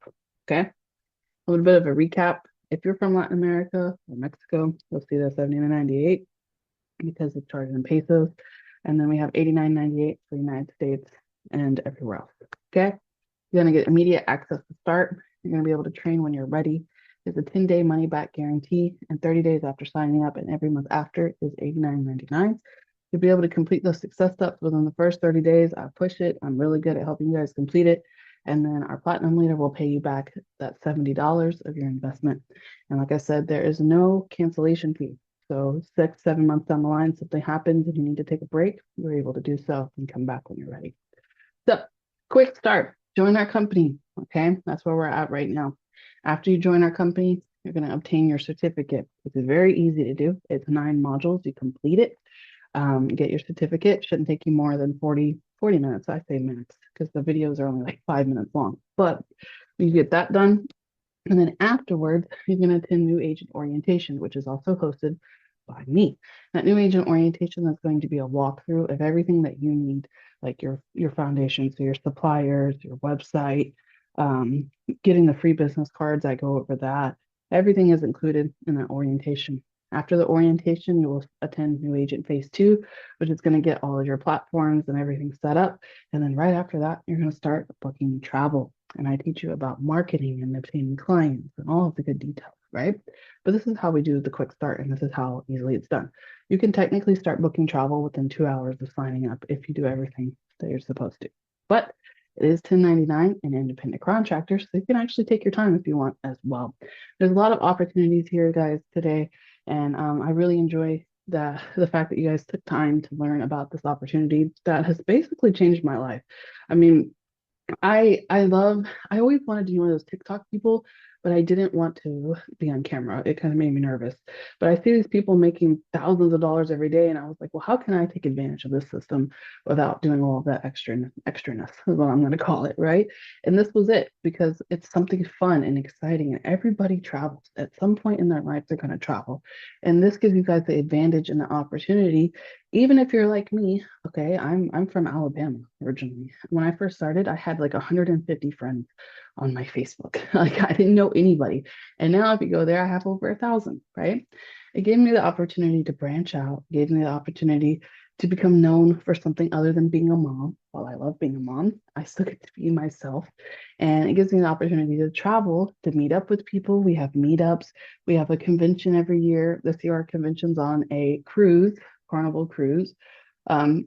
Okay. A little bit of a recap. If you're from Latin America or Mexico, you'll see the 79.98 because it's charged in pesos. And then we have 89.98 for the United States and everywhere else. Okay. You're going to get immediate access to start. You're going to be able to train when you're ready. It's a 10-day money back guarantee, and 30 days after signing up and every month after is $89.99. You'll be able to complete those success steps within the first 30 days. I push it. I'm really good at helping you guys complete it. And then our platinum leader will pay you back that $70 of your investment. And like I said, there is no cancellation fee. So 6, 7 months down the line, something happens and you need to take a break, you're able to do so and come back when you're ready. So quick start, join our company. Okay, that's where we're at right now. After you join our company, you're going to obtain your certificate. It's very easy to do. It's 9 modules. You complete it, get your certificate. Shouldn't take you more than 40 minutes. I say minutes because the videos are only like 5 minutes long. But you get that done. And then afterwards, you're going to attend new agent orientation, which is also hosted by me. That new agent orientation is going to be a walkthrough of everything that you need, like your foundation, so your suppliers, your website, getting the free business cards. I go over that. Everything is included in that orientation. After the orientation, you will attend New Agent Phase 2, which is going to get all of your platforms and everything set up. And then right after that, you're going to start booking travel. And I teach you about marketing and obtaining clients and all of the good details, right? But this is how we do the quick start, and this is how easily it's done. You can technically start booking travel within 2 hours of signing up if you do everything that you're supposed to. But it is 1099 and independent contractor, so you can actually take your time if you want as well. There's a lot of opportunities here, guys, today, and I really enjoy the fact that you guys took time to learn about this opportunity that has basically changed my life. I mean, I always wanted to be one of those TikTok people but I didn't want to be on camera. It kind of made me nervous. But I see these people making thousands of dollars every day, and I was like, well, how can I take advantage of this system without doing all of that extraness is what I'm going to call it, right? And this was it because it's something fun and exciting, and everybody travels. At some point in their life, they're going to travel. And this gives you guys the advantage and the opportunity, even if you're like me. Okay, I'm from Alabama originally. When I first started, I had like 150 friends on my Facebook. Like I didn't know anybody. And now if you go there, I have over 1,000, right? It gave me the opportunity to branch out, gave me the opportunity to become known for something other than being a mom. While I love being a mom, I still get to be myself. And it gives me the opportunity to travel, to meet up with people. We have meetups. We have a convention every year. This year, our convention's on a cruise, Carnival Cruise. Um,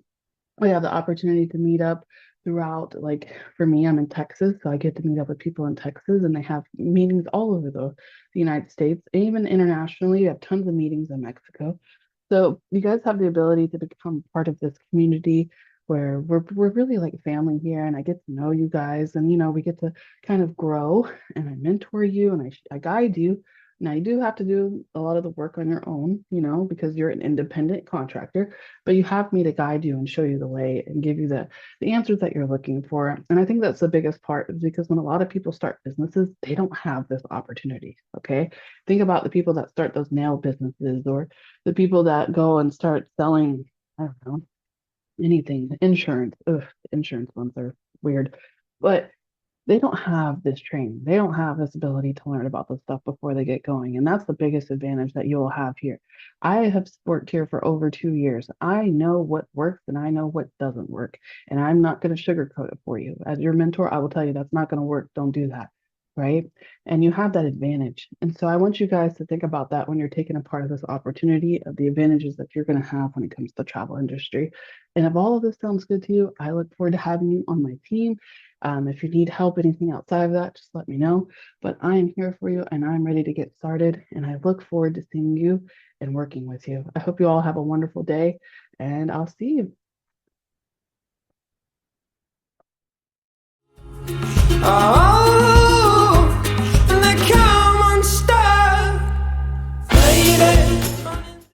we have the opportunity to meet up throughout, like for me, I'm in Texas, so I get to meet up with people in Texas, and they have meetings all over the United States, and even internationally. We have tons of meetings in Mexico. So you guys have the ability to become part of this community where we're really like family here, and I get to know you guys, and we get to kind of grow, and I mentor you, and I guide you. Now you do have to do a lot of the work on your own, because you're an independent contractor, but you have me to guide you and show you the way and give you the answers that you're looking for. And I think that's the biggest part, is because when a lot of people start businesses, they don't have this opportunity. Okay. Think about the people that start those nail businesses, or the people that go and start selling, I don't know, anything, insurance. Ugh, insurance ones are weird. But they don't have this training. They don't have this ability to learn about this stuff before they get going. And that's the biggest advantage that you'll have here. I have worked here for over 2 years. I know what works and I know what doesn't work. And I'm not going to sugarcoat it for you. As your mentor, I will tell you that's not going to work. Don't do that. Right. And you have that advantage. And so I want you guys to think about that when you're taking a part of this opportunity, of the advantages that you're going to have when it comes to the travel industry. And if all of this sounds good to you, I look forward to having you on my team. If you need help, anything outside of that, just let me know. But I am here for you, and I'm ready to get started. And I look forward to seeing you and working with you. I hope you all have a wonderful day, and I'll see you. all